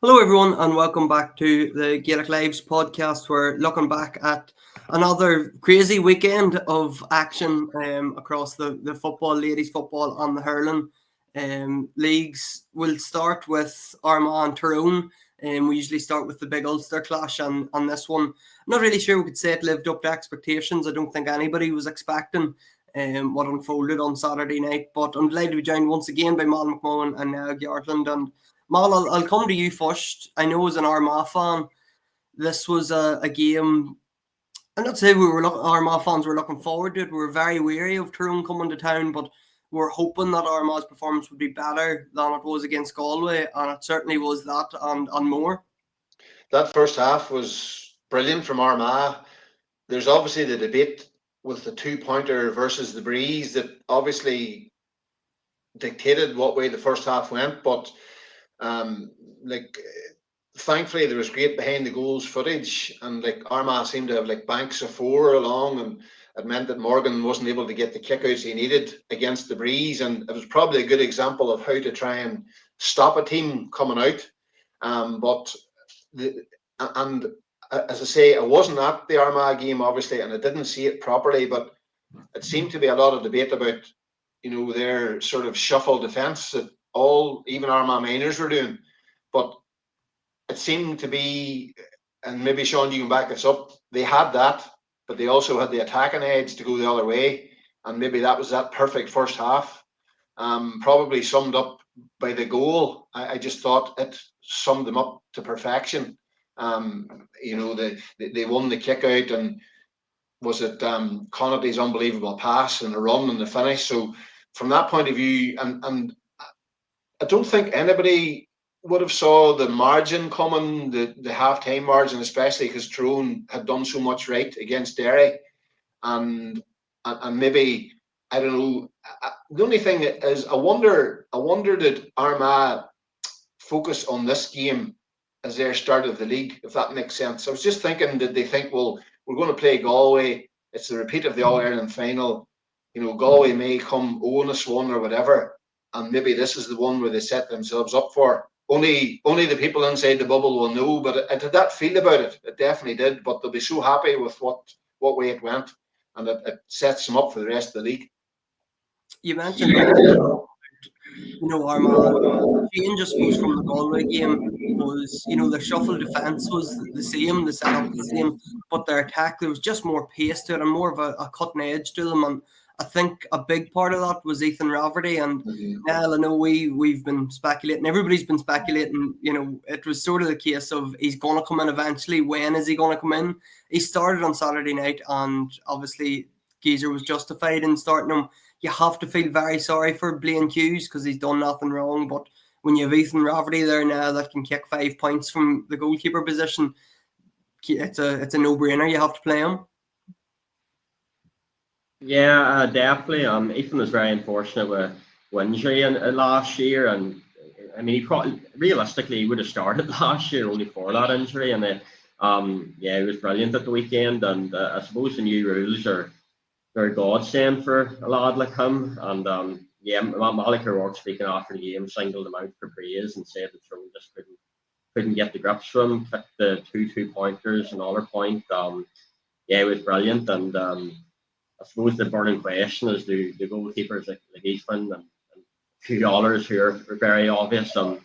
Hello, everyone, and welcome back to the Gaelic Lives podcast. We're looking back at another crazy weekend of action across the football, ladies football, and the hurling leagues. We'll start with Armagh and Tyrone. We usually start with the big Ulster clash, and on this one, I'm not really sure we could say it lived up to expectations. I don't think anybody was expecting what unfolded on Saturday night, but I'm delighted to be joined once again by Mal McMullen and now Gartland. And Mal, I'll come to you first. I know as an Armagh fan, this was a game. I'm not saying Armagh fans were looking forward to it. We were very wary of Tyrone coming to town, but we were hoping that Armagh's performance would be better than it was against Galway, and it certainly was that and more. That first half was brilliant from Armagh. There's obviously the debate with the two-pointer versus the breeze that obviously dictated what way the first half went, but thankfully there was great behind the goals footage, and Armagh seemed to have banks of four along, and it meant that Morgan wasn't able to get the kickouts he needed against the breeze, and it was probably a good example of how to try and stop a team coming out. And as I say, I wasn't at the Armagh game obviously, and I didn't see it properly, but it seemed to be a lot of debate about their sort of shuffle defence that even Armagh minors were doing. But it seemed to be, and maybe Sean, you can back this up, they had that, but they also had the attacking edge to go the other way, and maybe that was that perfect first half. Probably summed up by the goal. I just thought it summed them up to perfection. They won the kick out, and was it Connaughty's unbelievable pass and the run and the finish. So from that point of view, and I don't think anybody would have saw the margin coming, the half-time margin, especially because Tyrone had done so much right against Derry, and maybe, I don't know. The only thing is, I wonder did Armagh focus on this game as their start of the league, if that makes sense. I was just thinking, did they think, well, we're going to play Galway, it's the repeat of the All-Ireland final, Galway may come own us one or whatever, and maybe this is the one where they set themselves up for. Only the people inside the bubble will know, but it had that feel about it. It definitely did, but they'll be so happy with what way it went, and it sets them up for the rest of the league. You mentioned Armagh change, I suppose, from the Galway game was, their shuffle defence was the same, the setup was the same, but their attack, there was just more pace to it and more of a cutting edge to them. And I think a big part of that was Ethan Rafferty. And Nell, I know we've been speculating, everybody's been speculating, it was sort of the case of he's going to come in eventually. When is he going to come in? He started on Saturday night, and obviously Geezer was justified in starting him. You have to feel very sorry for Blaine Hughes because he's done nothing wrong. But when you have Ethan Rafferty there now that can kick 5 points from the goalkeeper position, it's a no-brainer. You have to play him. Yeah, definitely. Ethan was very unfortunate with injury last year, and I mean, he probably realistically he would have started last year only for that injury, and he was brilliant at the weekend. And I suppose the new rules are very godsend for a lad like him. And Malik O'Rourke, speaking after the game, singled him out for praise and said that Tyrone just couldn't get the grips from him. Kicked the two pointers, another point. It was brilliant. And I suppose the burning question is the goalkeepers like Eastman and a few others who are very obvious. Are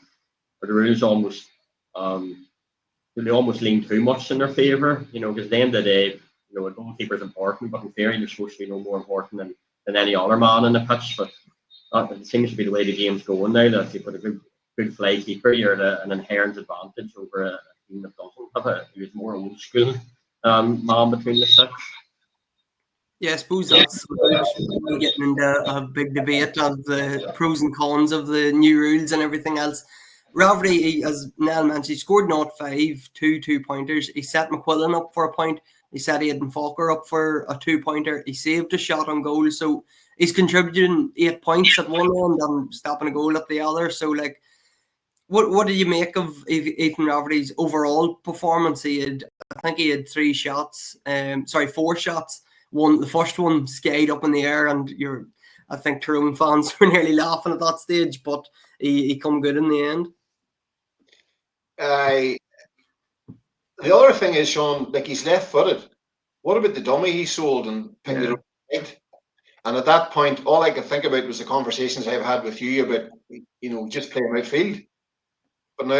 the rules almost lean too much in their favour? Because at the end of the day, a goalkeeper is important, but in theory, they're supposed to be no more important than any other man in the pitch. But it seems to be the way the game's going now. That if you put a good fly keeper, you're at an inherent advantage over a team that doesn't have it. Who's more old school man between the six. Yeah, I suppose that's getting into a big debate of the pros and cons of the new rules and everything else. Rafferty, as Nell mentioned, he scored 0-5, 2 pointers. He set McQuillan up for a point. He set Aidan Falker up for a 2-pointer. He saved a shot on goal. So he's contributing 8 points at one end and stopping a goal at the other. So, what do you make of Ethan Rafferty's overall performance? I think he had 4 shots. The first one skied up in the air, and I think Tyrone fans were nearly laughing at that stage, but he come good in the end. The other thing is, Sean, like he's left-footed. What about the dummy he sold and putting it over the right? And at that point, all I could think about was the conversations I've had with you about, just playing midfield. But now,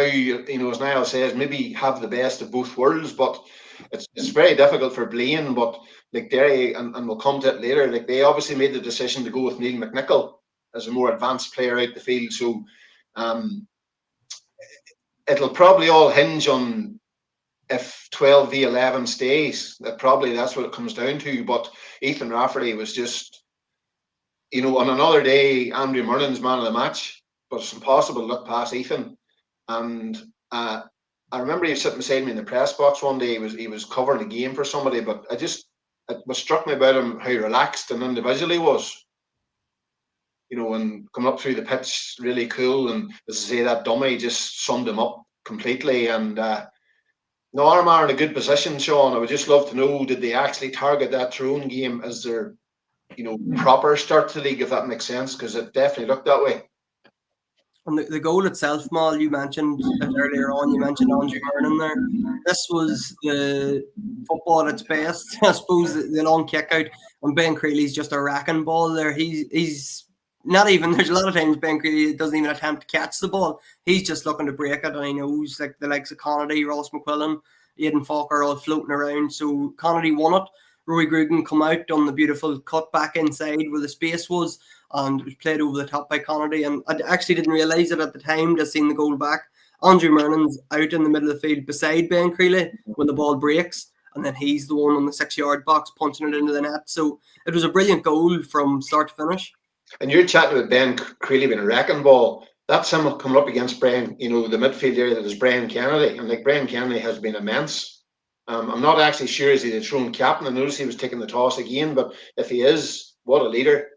as Niall says, maybe have the best of both worlds. But it's very difficult for Blaine. But like Derry, and we'll come to it later, like they obviously made the decision to go with Neil McNichol as a more advanced player out the field. So it'll probably all hinge on if 12v11 stays. That's what it comes down to. But Ethan Rafferty was just, on another day, Andrew Murnan's man of the match. But it's impossible to look past Ethan. And I remember he was sitting beside me in the press box one day. He was covering a game for somebody, but what struck me about him, how relaxed and individual he was. And coming up through the pitch, really cool. And as I say, that dummy just summed him up completely. And no, Armagh are in a good position, Sean. I would just love to know, did they actually target that Tyrone game as their, proper start to the league, if that makes sense? Because it definitely looked that way. And the goal itself, Mal, you mentioned it earlier on. You mentioned Andrew Murnan there. This was the football at its best. I suppose the long kick out, and Ben Creeley's just a wrecking ball there. He's not even. There's a lot of times Ben Creeley doesn't even attempt to catch the ball. He's just looking to break it, and he knows like the likes of Connolly, Ross McQuillan, Aidan Falk are all floating around. So Connolly won it. Rory Grugan come out on the beautiful cut back inside where the space was, and it was played over the top by Connolly. And I actually didn't realise it at the time, just seeing the goal back. Andrew Murnan's out in the middle of the field beside Ben Creeley when the ball breaks, and then he's the one on the 6-yard box punching it into the net. So it was a brilliant goal from start to finish. And you're chatting about Ben Creeley being a wrecking ball. That's him coming up against Brian, the midfield area that is Brian Kennedy. And like Brian Kennedy has been immense. I'm not actually sure is he the Tyrone captain. I noticed he was taking the toss again, but if he is, what a leader.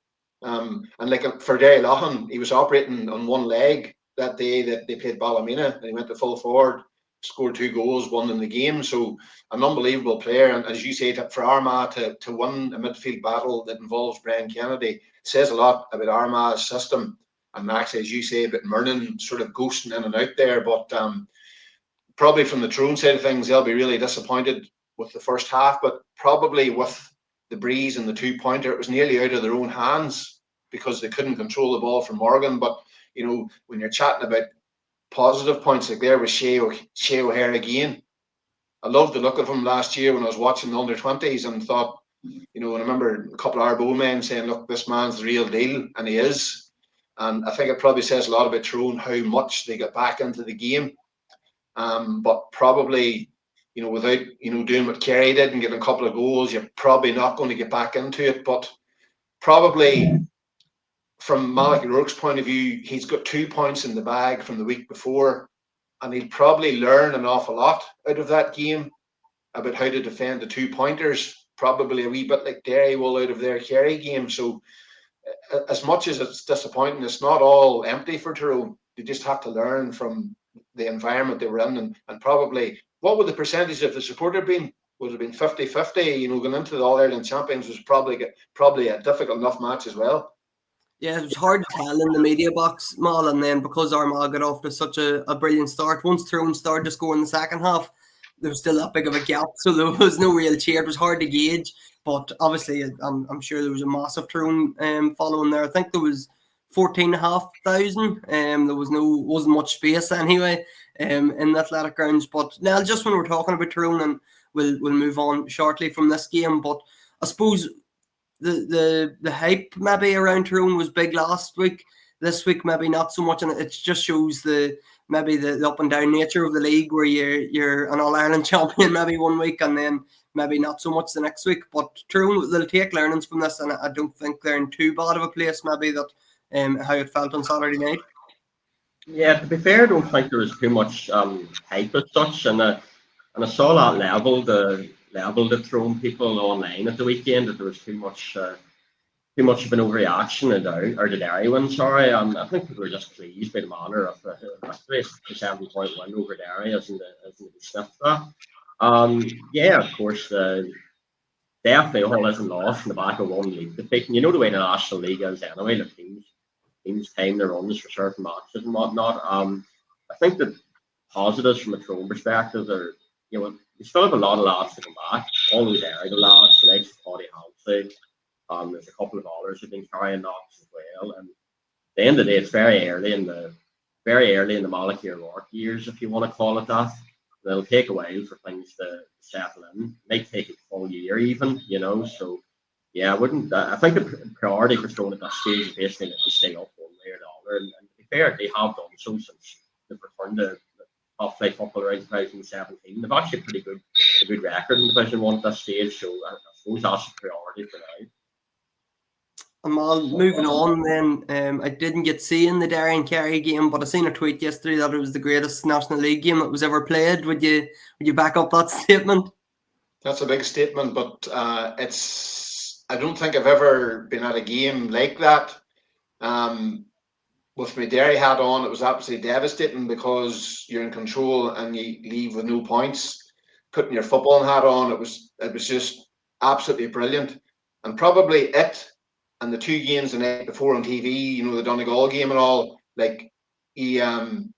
And like for Derry Loughlin, he was operating on one leg that day that they played Ballymena, and he went to full forward, scored 2 goals, won in the game. So an unbelievable player. And as you say, for Armagh to win a midfield battle that involves Brian Kennedy says a lot about Armagh's system. And actually, as you say, about Murnan sort of ghosting in and out there. But probably from the Tyrone side of things, they'll be really disappointed with the first half, but probably with the breeze and the 2-pointer, it was nearly out of their own hands because they couldn't control the ball from Morgan. But, when you're chatting about positive points, like there was Shea O'Hare again. I loved the look of him last year when I was watching the under-20s and thought, and I remember a couple of Arbo men saying, look, this man's the real deal, and he is. And I think it probably says a lot about Tyrone, how much they get back into the game. But probably, without, doing what Kerry did and getting a couple of goals, you're probably not going to get back into it. But probably from Malachy Rourke's point of view, he's got 2 points in the bag from the week before, and he'll probably learn an awful lot out of that game about how to defend the 2-pointers, probably a wee bit like Derry will out of their Kerry game. So as much as it's disappointing, it's not all empty for Tyrone. They just have to learn from the environment they were in, and probably, what would the percentage of the supporter been? Would it have been 50-50? Going into the All-Ireland Champions was probably a difficult enough match as well. Yeah, it was hard to tell in the media box, Mal, and then because Armagh got off to such a brilliant start, once Tyrone started to score in the second half, there was still that big of a gap, so there was no real cheer. It was hard to gauge, but obviously I'm sure there was a massive Tyrone following there. I think there was 14,500. There wasn't much space anyway in the athletic grounds. But now, just when we're talking about Tyrone, and we'll move on shortly from this game, but I suppose the hype maybe around Tyrone was big last week. This week maybe not so much, and it just shows the up and down nature of the league, where you're an All-Ireland champion maybe one week and then maybe not so much the next week. But Tyrone, they'll take learnings from this, and I don't think they're in too bad of a place maybe that how it felt on Saturday night. Yeah, to be fair, I don't think there was too much hype as such, and I saw that level the Tyrone people online at the weekend, that there was too much of an overreaction or the Derry win. Sorry, I think people were just pleased by the manner of the 70-point win over Derry, as in the sniffed that. Yeah, of course, definitely all isn't lost in the back of one league defeat, and you know the way the National League is anyway. The teams time their runs for certain matches and whatnot. I think that positives from a Tyrone perspective are, we still have a lot of lads to come back. All those area lads, the likes of Paddy Halsey. There's a couple of others who've been carrying knocks as well. And at the end of the day, it's very early in the Malachy work years, if you want to call it that. It'll take a while for things to settle in. It might take a full year even, So yeah, I think the priority for Tyrone at that stage is basically to stay up one way or the other. And to be fair, they have done so since they've returned to top flight football around 2017. They've actually a good record in Division 1 at that stage, so I suppose that's the priority for now. Moving on then, I didn't get seeing the Derry and Kerry game, but I seen a tweet yesterday that it was the greatest National League game that was ever played. Would you back up that statement? That's a big statement, but I don't think I've ever been at a game like that. With my Derry hat on, it was absolutely devastating because you're in control and you leave with no points. Putting your football hat on, it was just absolutely brilliant. And probably it and the two games the night before on TV, the Donegal game and all, like you don't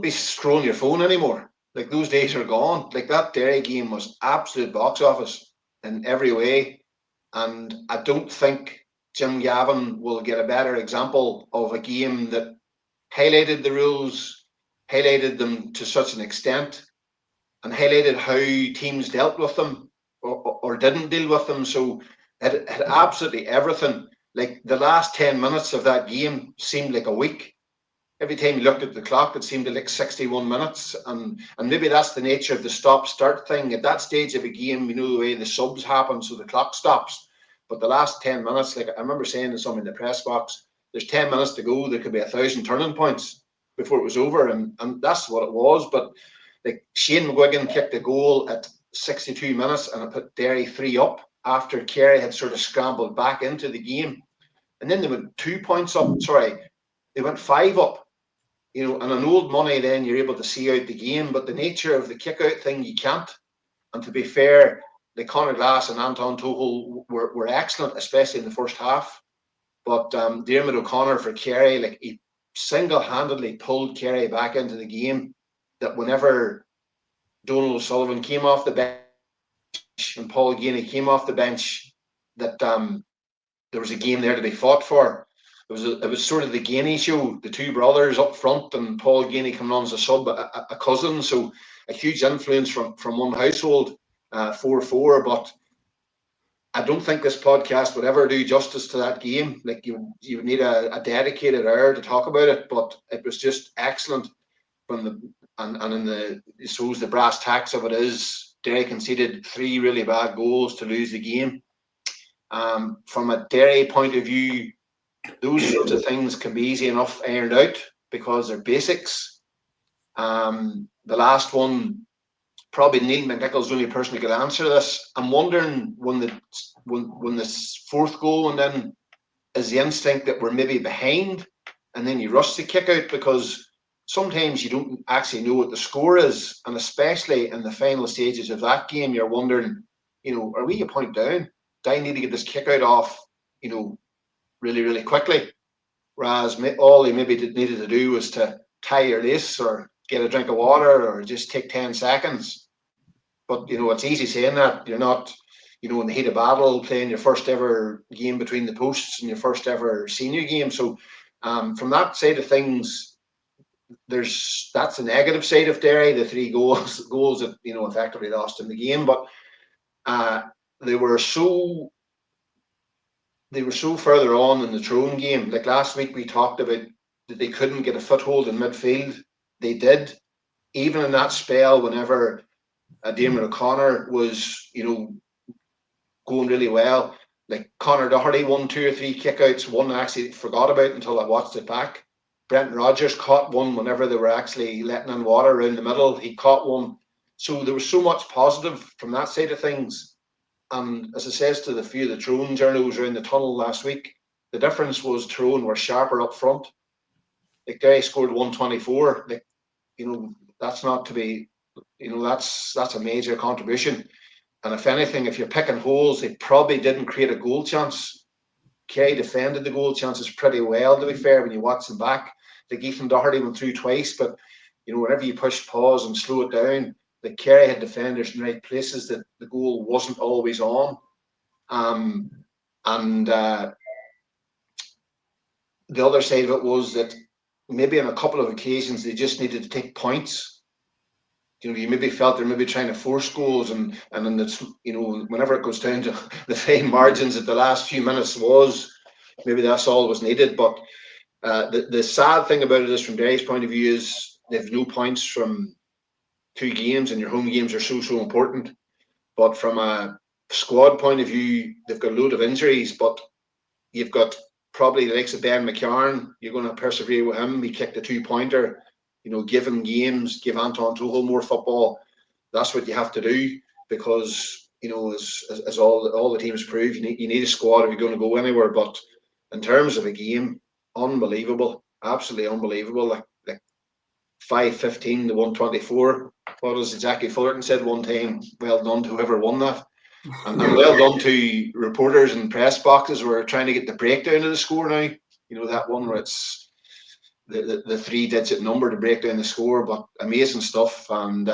be scrolling your phone anymore. Like those days are gone. Like that Derry game was absolute box office in every way. And I don't think Jim Cavan will get a better example of a game that highlighted the rules, highlighted them to such an extent, and highlighted how teams dealt with them or didn't deal with them. So it had absolutely everything. Like the last 10 minutes of that game seemed like a week. Every time you looked at the clock, it seemed like 61 minutes. And maybe that's the nature of the stop-start thing. At that stage of a game, the way the subs happen, so the clock stops. But the last 10 minutes, like I remember saying to someone in the press box, there's 10 minutes to go. There could be 1,000 turning points before it was over. And that's what it was. But like Shane McGuigan kicked a goal at 62 minutes and it put Derry 3 up after Kerry had sort of scrambled back into the game. And then they went 2 points up. Sorry, they went 5 up. And on old money, then you're able to see out the game. But the nature of the kick-out thing, you can't. And to be fair, like Conor Glass and Anton Tuchel were excellent, especially in the first half. But Diarmuid O'Connor for Kerry, like he single-handedly pulled Kerry back into the game. That whenever Donald O'Sullivan came off the bench and Paul Geaney came off the bench, that there was a game there to be fought for. It was sort of the Geaney show, the two brothers up front and Paul Geaney coming on as a sub, a cousin. So a huge influence from one household, 4-4. But I don't think this podcast would ever do justice to that game. Like you would need a dedicated hour to talk about it. But it was just excellent. And in the, I suppose the brass tacks of it is Derry conceded 3 really bad goals to lose the game. From a Derry point of view, those sorts of things can be easy enough ironed out because they're basics. The last one, probably Neil McNichol's the only person who could answer this. I'm wondering when this fourth goal and then is the instinct that we're maybe behind and then you rush the kick out, because sometimes you don't actually know what the score is, and especially in the final stages of that game, you're wondering, are we a point down? Do I need to get this kick out off, really, really quickly? Whereas all he maybe needed to do was to tie your lace or get a drink of water or just take 10 seconds. But, it's easy saying that. You're not, in the heat of battle playing your first ever game between the posts and your first ever senior game. So from that side of things, that's the negative side of Derry, the 3 goals that, effectively lost in the game. But they were so further on in the Tyrone game. Like last week we talked about that they couldn't get a foothold in midfield. They did. Even in that spell, whenever Diarmuid O'Connor was, going really well, like Conor Doherty won 2 or 3 kickouts. One I actually forgot about until I watched it back. Brenton Rodgers caught one whenever they were actually letting in water around the middle. He caught one. So there was so much positive from that side of things. And as I says to the few of the Tyrone journos around the tunnel last week, the difference was Tyrone were sharper up front. Like Derry scored 124. Like, that's not to be, that's a major contribution. And if anything, if you're picking holes, they probably didn't create a goal chance. Kerry defended the goal chances pretty well, to be fair, when you watch them back. Ethan Doherty went through twice, but whenever you push pause and slow it down, the Kerry had defenders in the right places that the goal wasn't always on. And the other side of it was that maybe on a couple of occasions they just needed to take points. You maybe felt they're maybe trying to force goals, and then it's whenever it goes down to the fine margins at the last few minutes maybe that's all was needed. But the sad thing about it is, from Derry's point of view, is they've no points from 2 games, and your home games are so important. But from a squad point of view, they've got a load of injuries, but you've got probably the likes of Ben McCarn. You're going to persevere with him. He kicked a 2-pointer. Give him games, give Anton Tuchel more football. That's what you have to do, because as all the teams prove, you need a squad if you're going to go anywhere. But in terms of a game, unbelievable, absolutely unbelievable. Like 5-15 to 124. What was Jackie Fullerton said one time? Well done to whoever won that. And well done to reporters and press boxes who are trying to get the breakdown of the score now. That one where it's the 3-digit number to break down the score. But amazing stuff. And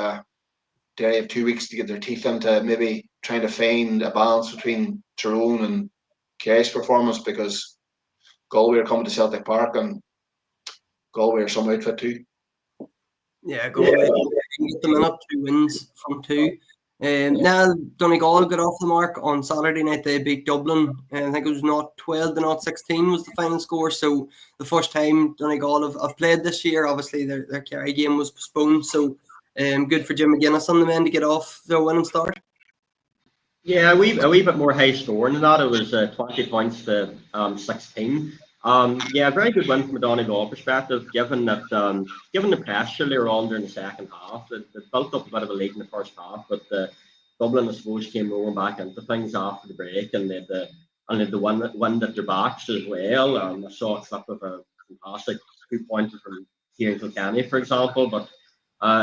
Derry have 2 weeks to get their teeth into maybe trying to find a balance between Tyrone and Kerry's performance, because Galway are coming to Celtic Park, and Galway are some outfit too. Yeah, Galway at the minute 2 wins from 2. Now Donegal got off the mark on Saturday night. They beat Dublin, and I think it was not 12-16 was the final score. So the first time Donegal have played this year. Obviously their Kerry game was postponed, so good for Jim McGuinness and the men to get off their winning start. Yeah, a wee bit more high scoring than that. It was 20 points to 16. Yeah, very good win from a Donegal perspective, given the pressure they were under in the second half. They built up a bit of a lead in the first half, but Dublin, I suppose, came rolling back into things after the break, and they had the wind at their backs as well. I saw a clip of a fantastic 2-pointer from Kieran Kilkenny, for example, but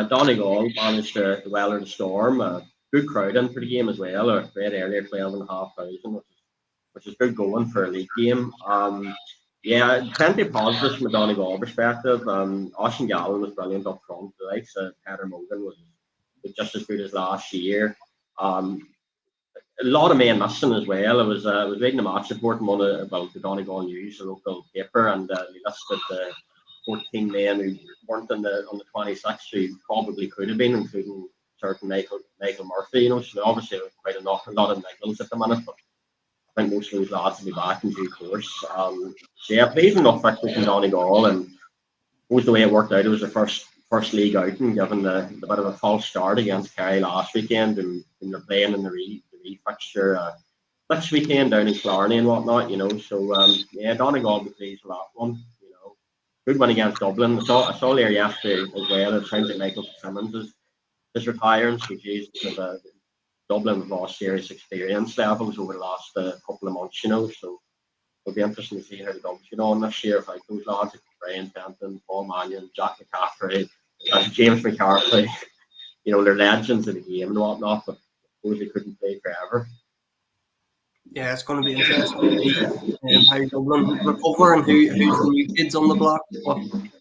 Donegal managed to weather the storm. Good crowd in for the game as well, or read earlier, 12,500, which is good going for a league game. Yeah, plenty of positives from a Donegal perspective. Oisín Gallen was brilliant up front. The likes of Peter Morgan was just as good as last year. A lot of men missing as well. I was reading a match report about the Donegal News, a local paper, and they listed the 14 men who weren't on the 26 who probably could have been, including certain Michael Murphy. So obviously quite a lot of Michaels at the minute, but I think most of those lads will be back in due course. So yeah, pleasing enough victory from Donegal, and was the way it worked out. It was the first league outing, given the bit of a false start against Kerry last weekend, and they're playing in the re-fixture this weekend down in Killarney and whatnot. So yeah, Donegal will be pleased with that one. Good win against Dublin. I saw there yesterday as well. It sounds like Michael Simmons is retiring, so Jesus, Dublin have lost serious experience levels over the last couple of months, so it'll be interesting to see how the Dubs get on this year. If like those lads like Brian Fenton, Paul Mannion, Jack McCaffrey, and James McCarthy, they're legends of the game and whatnot, but I suppose they couldn't play forever. Yeah, it's going to be interesting to see how Dublin recover and who's the new kids on the block. But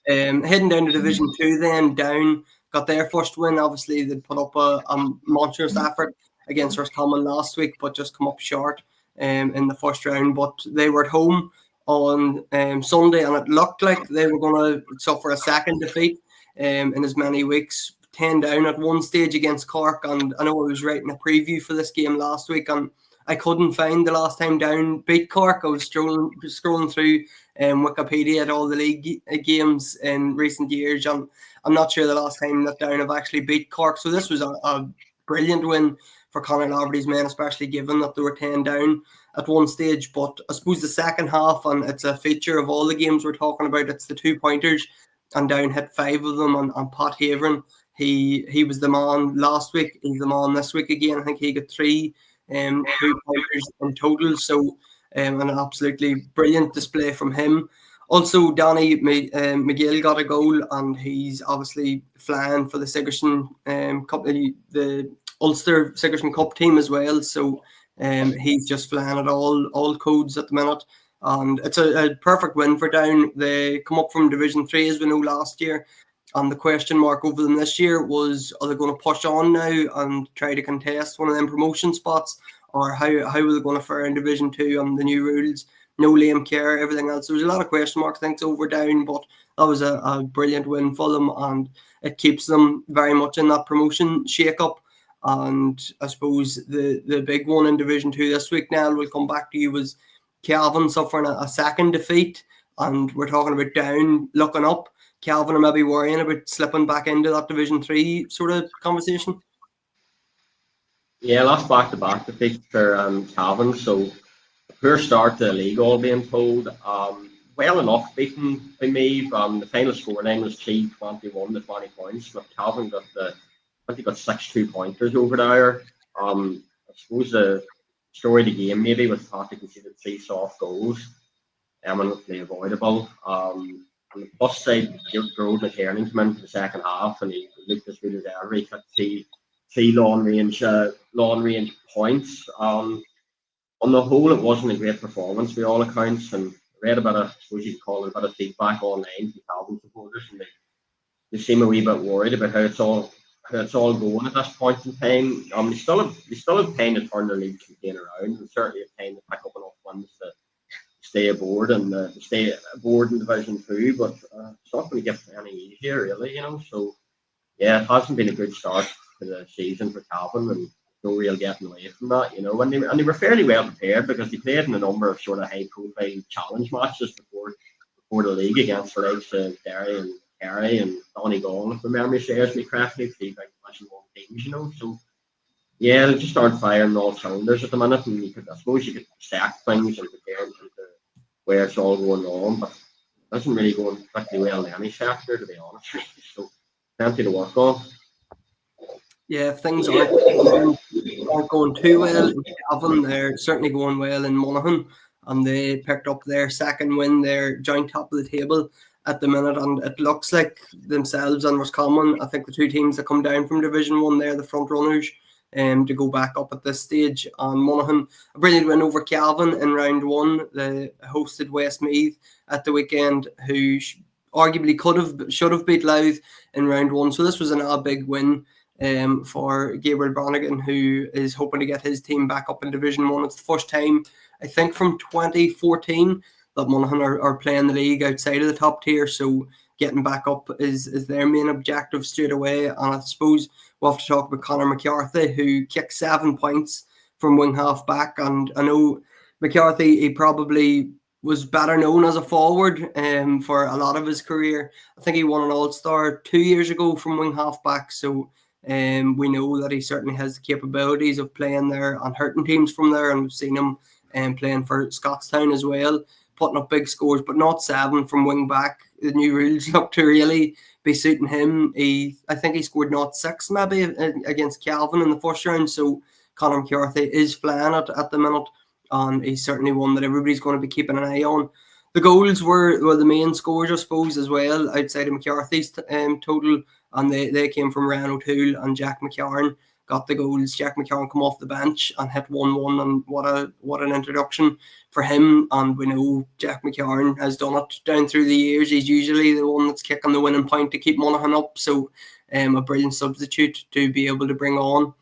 heading down to Division 2 then, Down got their first win. Obviously, they put up a monstrous effort against Roscommon last week, but just come up short in the first round. But they were at home on Sunday, and it looked like they were going to suffer a second defeat in as many weeks. 10 down at one stage against Cork, and I know I was writing a preview for this game last week, and I couldn't find the last time Down beat Cork. I was scrolling through Wikipedia at all the league games in recent years, and I'm not sure the last time that Down have actually beat Cork. So this was a brilliant win for Conor Laverty's men, especially given that they were 10 down at one stage. But I suppose the second half, and it's a feature of all the games we're talking about, it's the 2-pointers, and Down hit 5 of them, and Pat Haverin, he was the man last week, he's the man this week again. I think he got 3 2-pointers in total, so an absolutely brilliant display from him. Also, Danny McGill got a goal, and he's obviously flying for the Sigerson Cup, the Ulster Sigerson Cup team as well. So he's just flying at all codes at the minute. And it's a perfect win for Down. They come up from Division 3, as we know, last year. And the question mark over them this year was, are they going to push on now and try to contest one of them promotion spots? Or how are they going to fare in Division 2 on the new rules? No Liam Kerr, everything else. There was a lot of question marks, things over Down, but that was a brilliant win for them, and it keeps them very much in that promotion shake-up. And I suppose the big one in Division 2 this week, Nell, we'll come back to you, was Cavan suffering a second defeat, and we're talking about Down looking up. Cavan are maybe worrying about slipping back into that Division 3 sort of conversation. Yeah, last back-to-back defeat for Cavan, so a poor start to the league, all being told. Well enough beaten by me. The final scoreline was 21 to 20 points, but Cavan got I think got 6 2-pointers over there. I suppose the story of the game maybe was thought they conceded 3 soft goals, eminently avoidable. On the plus side, Gerald McKiernan came in for the second half, and he looked as good as ever. He took three long range points. On the whole, it wasn't a great performance by all accounts, and I read about I suppose you'd call it a bit of feedback online from Calvin supporters, and they seem a wee bit worried about how it's all going at this point in time. They still have time to turn their league campaign around, and certainly have time to pick up enough wins to stay aboard and stay aboard in Division 2, but it's not going to get any easier, really, So, yeah, it hasn't been a good start to the season for Cavan, and no real getting away from that, And they were fairly well prepared because they played in a number of sort of high-profile challenge matches before the league against the likes of Derry and Kerry and Donegal, if my memory serves me correctly, 3 big Division 1 teams, So, yeah, they just aren't firing all cylinders at the minute, and I suppose you could stack things and compare them to where it's all going wrong, but it doesn't really go particularly well in any sector, to be honest. So, plenty to work on. Yeah, if things aren't going too well in Cavan, they're certainly going well in Monaghan, and they picked up their second win. They're joint top of the table at the minute, and it looks like themselves and Roscommon, I think the two teams that come down from Division 1, they're the front runners to go back up at this stage. And Monaghan, a brilliant win over Cavan in round 1. They hosted Westmeath at the weekend, who arguably should have beat Louth in round 1. So this was a big win for Gabriel Brannigan, who is hoping to get his team back up in Division 1. It's the first time, I think, from 2014 that Monaghan are playing the league outside of the top tier, so getting back up is their main objective straight away. And I suppose we'll have to talk about Conor McCarthy, who kicked 7 points from wing half back. And I know McCarthy, he probably was better known as a forward for a lot of his career. I think he won an All-Star 2 years ago from wing half back, so we know that he certainly has the capabilities of playing there and hurting teams from there, and we've seen him playing for Scottstown as well, putting up big scores, but not 7 from wing back. The new rules look to really be suiting him. I think he scored not 6 maybe against Cavan in the first round, so Conor McCarthy is flying at the minute, and he's certainly one that everybody's going to be keeping an eye on. The goals were the main scores, I suppose, as well, outside of McCarthy's total, and they came from Ryan O'Toole and Jack McCarron. Got the goals. Jack McCarron come off the bench and hit 1-1, and what an introduction for him. And we know Jack McCarron has done it down through the years. He's usually the one that's kicking the winning point to keep Monaghan up. So a brilliant substitute to be able to bring on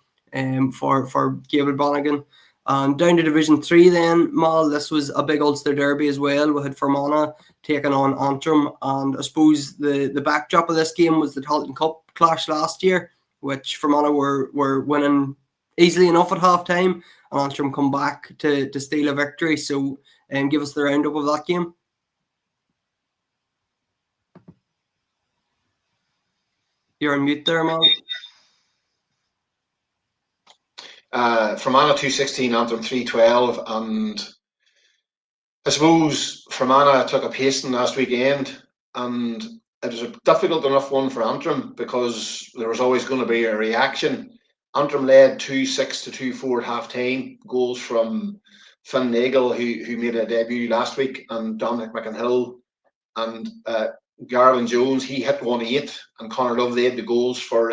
for Gabriel Brannigan. And down to Division 3 then, Mal, this was a big Ulster derby as well. We had Fermanagh taking on Antrim, and I suppose the backdrop of this game was the Talton Cup clash last year, which Fermanagh were winning easily enough at half-time, and Antrim come back to steal a victory. So give us the roundup of that game. You're on mute there, Mal. Fermanagh 216, Antrim 312, and I suppose Fermanagh took a pasting last weekend, and it was a difficult enough one for Antrim because there was always going to be a reaction. Antrim led 2-6 to 2-4 at half-time, goals from Finn Nagel, who made a debut last week, and Dominic McInhill, and Garland Jones, he hit 1-8, and Conor Love led the goals for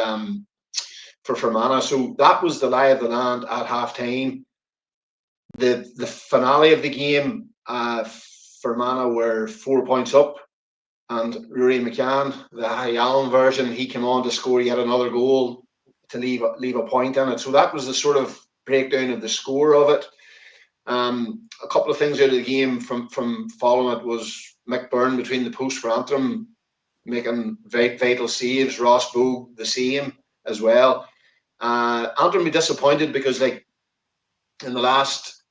Fermanagh. So that was the lie of the land at half-time. The finale of the game, Fermanagh were 4 points up, and Rory McCann, the High Allen version, he came on to score yet another goal to leave a point in it. So that was the sort of breakdown of the score of it. A couple of things out of the game from following it was Mick Byrne between the posts for Antrim, making vital saves. Ross Bogue the same as well. Antrim be disappointed because, like, in the last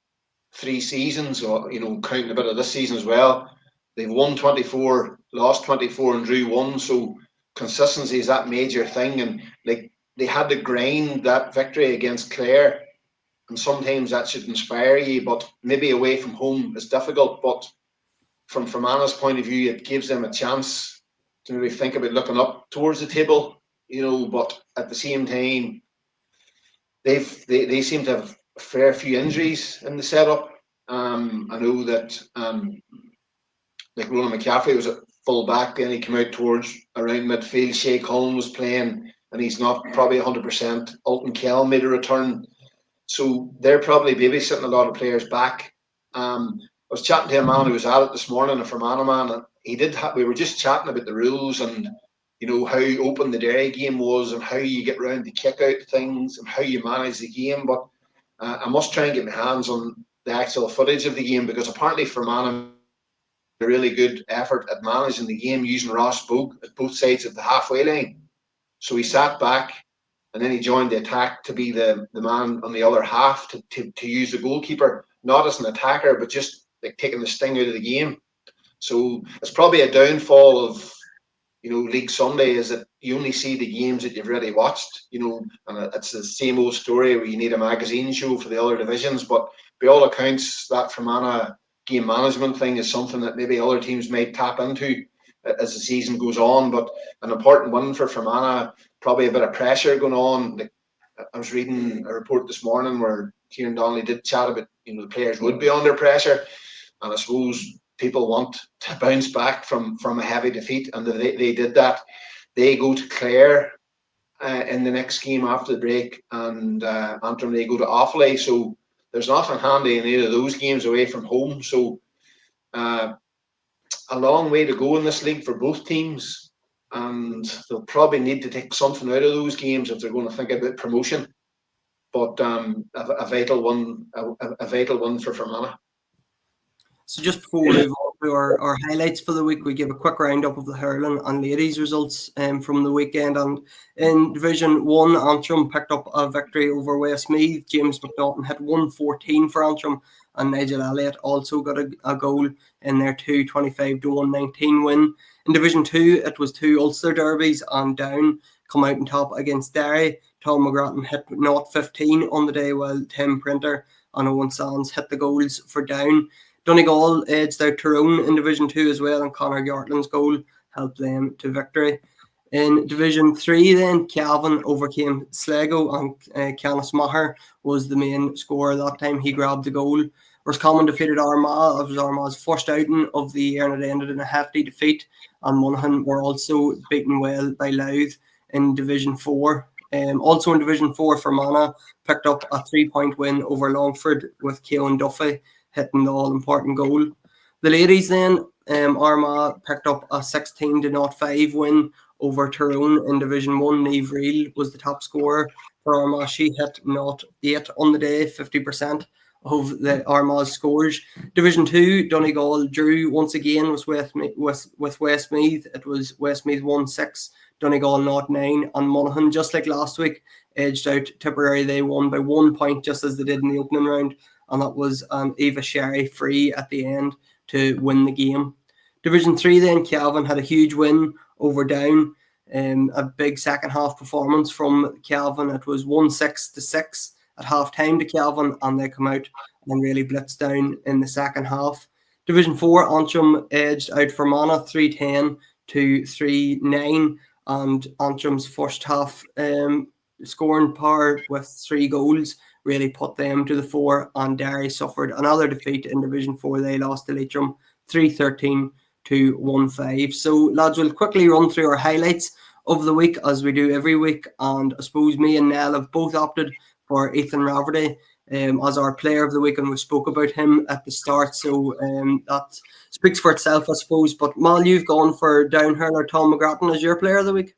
3 seasons, or counting a bit of this season as well, they've won 24, lost 24, and drew 1. So consistency is that major thing, and like they had to grind that victory against Clare, and sometimes that should inspire you. But maybe away from home is difficult. But from Fermanagh's point of view, it gives them a chance to maybe think about looking up towards the table. But at the same time, they seem to have a fair few injuries in the setup. I know that like Ronan McCaffrey was at full back, then he came out towards around midfield. Shea Cullen was playing, and he's not probably 100%. Alton Kell made a return, so they're probably babysitting a lot of players back. I was chatting to a man who was at it this morning, a Fermanagh man, and we were just chatting about the rules and how open the Derry game was and how you get round to kick out things and how you manage the game. But I must try and get my hands on the actual footage of the game, because apparently Fermanagh a really good effort at managing the game using Ross Bogue at both sides of the halfway line. So he sat back and then he joined the attack to be the man on the other half to use the goalkeeper, not as an attacker, but just like taking the sting out of the game. So it's probably a downfall of League Sunday, is that you only see the games that you've already watched, and it's the same old story where you need a magazine show for the other divisions. But by all accounts, that Fermanagh game management thing is something that maybe other teams might tap into as the season goes on. But an important one for Fermanagh, probably a bit of pressure going on. Like, I was reading a report this morning where Kieran Donnelly did chat about the players would be under pressure, and I suppose people want to bounce back from a heavy defeat, and they did that. They go to Clare in the next game after the break, and Antrim, they go to Offaly. So there's nothing handy in either of those games away from home. So a long way to go in this league for both teams, and they'll probably need to take something out of those games if they're going to think about promotion. But a vital one for Fermanagh. So just before we move on to our highlights for the week, we give a quick roundup of the hurling and ladies results from the weekend. And in Division 1, Antrim picked up a victory over Westmeath. James McNaughton hit 114 for Antrim, and Nigel Elliott also got a goal in their 225-119 win. In Division 2, it was 2 Ulster derbies, and Down come out on top against Derry. Tom McGrattan hit 15 on the day, while Tim Printer and Owen Sands hit the goals for Down. Donegal edged out Tyrone in Division 2 as well, and Conor Gartland's goal helped them to victory. In Division 3 then, Cavan overcame Sligo, and Canis Maher was the main scorer that time. He grabbed the goal. Roscommon defeated Armagh. It was Armagh's first outing of the year, and it ended in a hefty defeat. And Monaghan were also beaten well by Louth in Division 4. Also in Division 4, Fermanagh picked up a 3-point win over Longford, with Keown Duffy hitting the all-important goal. The ladies then, Armagh picked up a 16-5 win over Tyrone in Division 1. Niamh Reel was the top scorer for Armagh. She hit 8 on the day, 50% of the Armagh's scores. Division 2, Donegal drew once again with Westmeath. It was Westmeath 1-6, Donegal 0-9, and Monaghan, just like last week, edged out Tipperary. They won by 1 point, just as they did in the opening round, and that was Eva Sherry free at the end to win the game. Division 3 then, Cavan had a huge win over Down. A big second half performance from Cavan. It was 1-6 at half time to Cavan, and they come out and really blitzed Down in the second half. Division 4, Antrim edged out Fermanagh 3-10 to 3-9, and Antrim's first half scoring power with 3 goals really put them to the fore, and Derry suffered another defeat in Division 4. They lost to Leitrim 3-13 to 1-5. So lads, we'll quickly run through our highlights of the week as we do every week, and I suppose me and Nell have both opted for Ethan Raverty as our player of the week, and we spoke about him at the start. So that speaks for itself, I suppose. But Mal, you've gone for down hurler Tom McGrattan as your player of the week.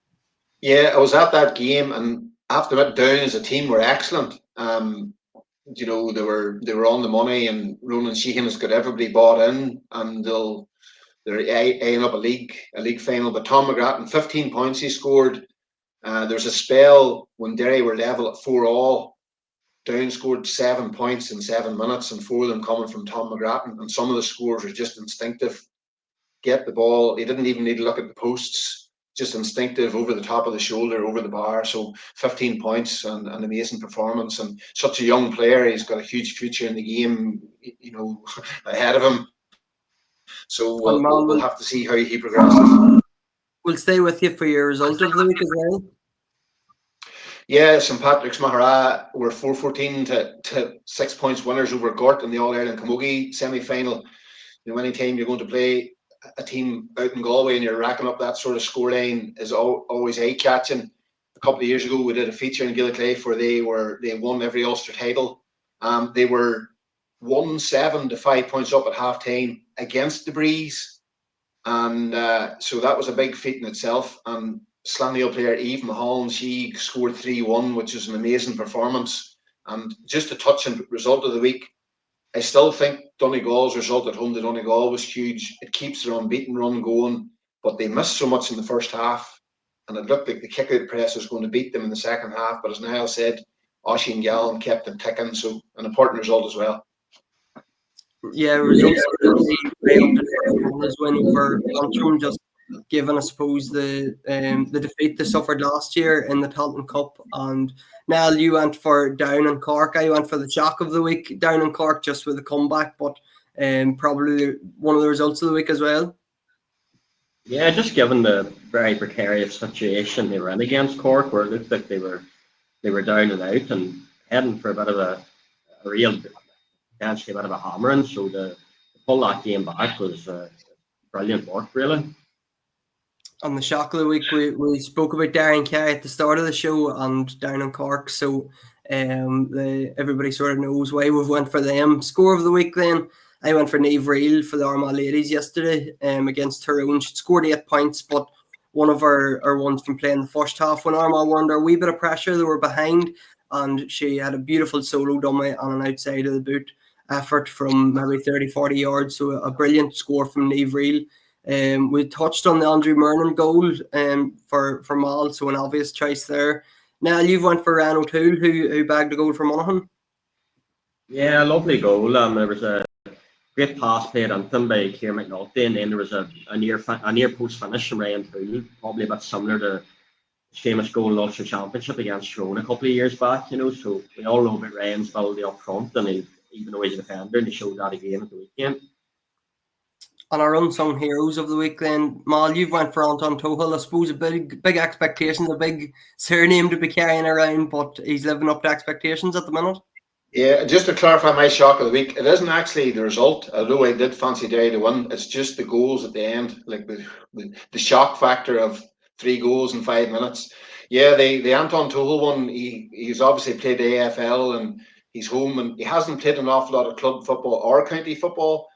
Yeah, I was at that game, and I have to admit, Down as a team were excellent. They were on the money, and Ronan Sheehan has got everybody bought in, and they're eyeing up a league final. But Tom McGrattan, 15 points he scored. There's a spell when Derry were level at 4-all. Down scored 7 points in 7 minutes, and 4 of them coming from Tom McGrattan. And some of the scores are just instinctive. Get the ball. He didn't even need to look at the posts. Just instinctive, over the top of the shoulder, over the bar. So 15 points and an amazing performance. And such a young player. He's got a huge future in the game, ahead of him. So we'll have to see how he progresses. We'll stay with you for your result of the week as well. Yeah, St Patrick's Mahara were 4-14 to 6 points winners over Gort in the All-Ireland Camogie semi-final. Anytime you're going to play a team out in Galway and you're racking up that sort of scoreline is always eye-catching. A couple of years ago, we did a feature in Gaelic where they won every Ulster title. They were 1-7 to 5 points up at half-time against the Breeze. And so that was a big feat in itself. And Slanniel player Eve Mahalan, she scored 3-1, which is an amazing performance. And just a touching result of the week, I still think Donegal's result at home to Donegal was huge. It keeps their unbeaten run going, but they missed so much in the first half, and it looked like the kick-out press was going to beat them in the second half. But as Niall said, Oisin Gallen kept them ticking, so an important result as well. Yeah, results as win over Antrim, just given, I suppose, the defeat they suffered last year in the Talton Cup. And Niall, you went for Down and Cork. I went for the shock of the week, Down and Cork, just with a comeback, but probably one of the results of the week as well. Yeah, just given the very precarious situation they were in against Cork, where it looked like they were down and out and heading for a bit of a real, potentially a bit of a hammering. So to pull that game back was brilliant work, really. On the shock of the week, we spoke about Derry and Kerry at the start of the show and Down in Cork, so everybody sort of knows why we've went for them. Score of the week then, I went for Niamh Reel for the Armagh ladies yesterday against Tyrone. She scored 8 points, but one of our ones from playing the first half, when Armagh were under a wee bit of pressure, they were behind, and she had a beautiful solo dummy on an outside of the boot effort from maybe 30-40 yards, so a brilliant score from Niamh Reel. We touched on the Andrew Murnan goal for Mal, so an obvious choice there. Now you've went for Ryan O'Toole, who bagged a goal for Monaghan. Yeah, lovely goal. There was a great pass played on them by Ciara McNulty, and then there was a near post finish from Ryan O'Toole, probably a bit similar to his famous goal in the Ulster Championship against Tyrone a couple of years back. So we all know about Ryan's ability up front, and even though he's a defender, and he showed that again at the weekend. On our unsung heroes of the week then, Mal, you've went for Anton Tohill. I suppose a big expectations, a big surname to be carrying around, but he's living up to expectations at the minute. Yeah, just to clarify my shock of the week, it isn't actually the result, although I did fancy Derry to win. It's just the goals at the end, like the shock factor of 3 goals in 5 minutes. Yeah, the Anton Tohill one, he's obviously played the AFL and he's home, and he hasn't played an awful lot of club football or county football,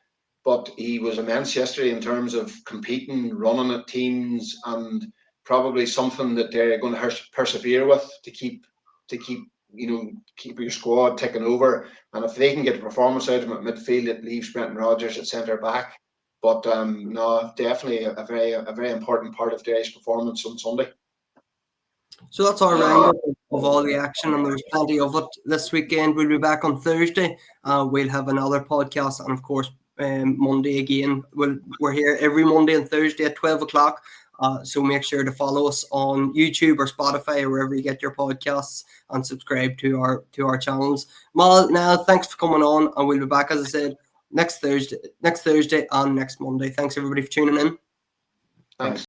but he was immense yesterday in terms of competing, running at teams, and probably something that they're going to persevere with to keep your squad ticking over. And if they can get a performance out of him at midfield, it leaves Brenton Rodgers at centre back. But no, definitely a very important part of Derry's performance on Sunday. So that's our roundup of all the action, and there's plenty of it this weekend. We'll be back on Thursday. We'll have another podcast, and of course Monday again. We're here every Monday and Thursday at 12 o'clock. So make sure to follow us on YouTube or Spotify or wherever you get your podcasts, and subscribe to our channels. Mal, now thanks for coming on, and we'll be back, as I said, next Thursday and next Monday. Thanks everybody for tuning in. Thanks.